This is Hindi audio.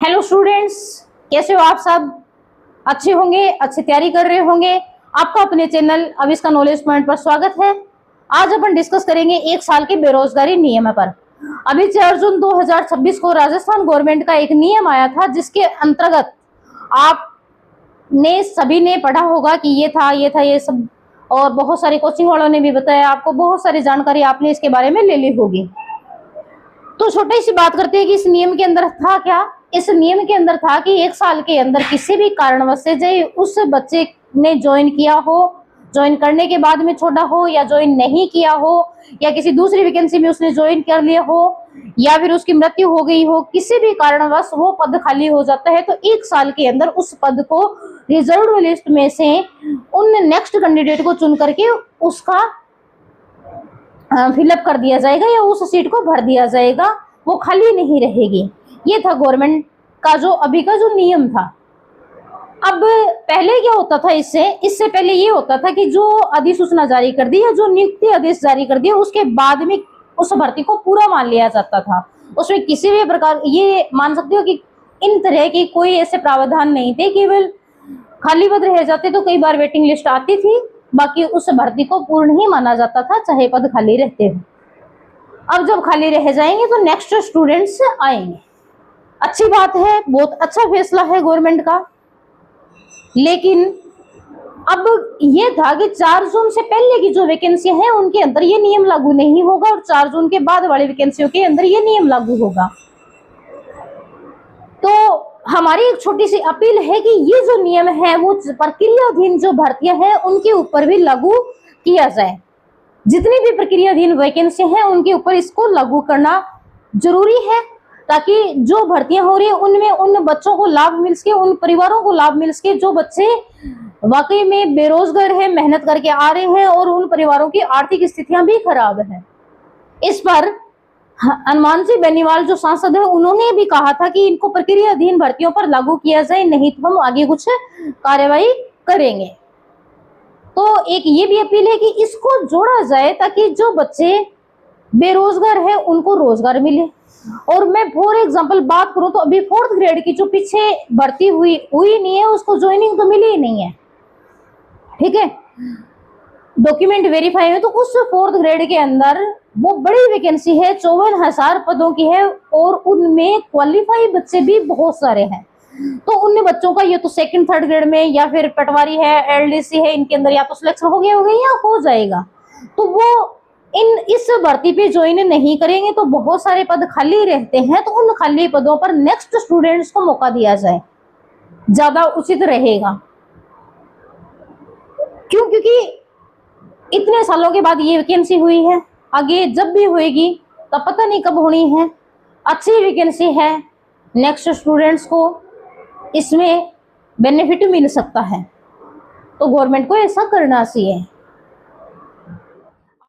हेलो स्टूडेंट्स, कैसे हो आप सब? अच्छे होंगे, अच्छी तैयारी कर रहे होंगे। आपका अपने चैनल अविष्का नॉलेज पॉइंट पर स्वागत है। आज अपन डिस्कस करेंगे 1 साल के बेरोजगारी नियम पर। अभी 4 जून 2026 को राजस्थान गवर्नमेंट का एक नियम आया था, जिसके अंतर्गत आपने सभी ने पढ़ा होगा कि ये सब, और बहुत सारे कोचिंग वालों ने भी बताया आपको, बहुत सारी जानकारी आपने इसके बारे में ले ली होगी। तो छोटी सी बात करते हैं कि इस नियम के अंदर था क्या। इस नियम के अंदर था कि 1 साल के अंदर किसी भी कारणवश से चाहे उस बच्चे ने ज्वाइन किया हो, ज्वाइन करने के बाद में छोड़ा हो, या ज्वाइन नहीं किया हो, या किसी दूसरी वैकेंसी में उसने ज्वाइन कर लिया हो, या फिर उसकी मृत्यु हो गई हो, किसी भी कारणवश वो पद खाली हो जाता है, तो 1 साल के अंदर उस पद को रिजर्व लिस्ट में से उन नेक्स्ट कैंडिडेट को चुन करके उसका फिलअप कर दिया जाएगा, या उस सीट को भर दिया जाएगा, वो खाली नहीं रहेगी। ये था गवर्नमेंट का जो अभी का जो नियम था। अब पहले क्या होता था, इससे पहले ये होता था कि जो अधिसूचना जारी कर दी या जो नियुक्ति आदेश जारी कर दिया, उसके बाद में उस भर्ती को पूरा मान लिया जाता था। उसमें किसी भी प्रकार ये मान सकते हो कि इन तरह की कोई ऐसे प्रावधान नहीं थे। केवल खाली पद रह जाते तो कई बार वेटिंग लिस्ट आती थी, बाकी उस भर्ती को पूर्ण ही माना जाता था, चाहे पद खाली रहते हो। अब जब खाली रह जाएंगे तो नेक्स्ट स्टूडेंट्स आएंगे। अच्छी बात है, बहुत अच्छा फैसला है गवर्नमेंट का। लेकिन अब ये था कि 4 जून से पहले की जो वैकेंसी है उनके अंदर ये नियम लागू नहीं होगा, और 4 जून के बाद वाली वैकेंसियों के अंदर ये नियम लागू होगा। तो हमारी एक छोटी सी अपील है कि ये जो नियम है वो प्रक्रियाधीन जो भर्तियां हैं उनके ऊपर भी लागू किया जाए। जितनी भी प्रक्रियाधीन वैकेंसी हैं उनके ऊपर इसको लागू करना जरूरी है, ताकि जो भर्तियां हो रही है उनमें उन बच्चों को लाभ मिल सके, उन परिवारों को लाभ मिल सके जो बच्चे वाकई में बेरोजगार है, मेहनत करके आ रहे हैं, और उन परिवारों की आर्थिक स्थितियां भी खराब है। इस पर हनुमान जी बेनीवाल जो सांसद है उन्होंने भी कहा था कि इनको प्रक्रियाधीन भर्तियों पर लागू किया जाए, नहीं तो हम आगे कुछ कार्रवाई करेंगे। तो एक ये भी अपील है कि इसको जोड़ा जाए ताकि जो बच्चे बेरोजगार है उनको रोजगार मिले। और मैं फॉर एग्जांपल बात करूं तो अभी 4th ग्रेड की जो पीछे भर्ती हुई नहीं है, उसको ज्वाइनिंग तो मिली ही नहीं है, ठीक है, डॉक्यूमेंट वेरीफाई है। तो उस 4th ग्रेड के अंदर वो बड़ी वैकेंसी है, 54,000 पदों की है, और उनमें क्वालिफाई बच्चे भी बहुत सारे हैं। तो उन बच्चों का ये तो 2nd 3rd ग्रेड में, या फिर पटवारी है, एलडीसी है, इनके अंदर या तो सिलेक्शन हो गया या हो जाएगा, तो वो इस भर्ती पे ज्वाइन नहीं करेंगे, तो बहुत सारे पद खाली रहते हैं। तो उन खाली पदों पर नेक्स्ट स्टूडेंट्स को मौका दिया जाए, ज्यादा उचित रहेगा। क्यों? क्योंकि इतने सालों के बाद ये वैकेंसी हुई है, आगे जब भी होएगी तब पता नहीं कब होनी है। अच्छी वैकेंसी है, नेक्स्ट स्टूडेंट्स को इसमें बेनिफिट मिल सकता है, तो गवर्नमेंट को ऐसा करना चाहिए।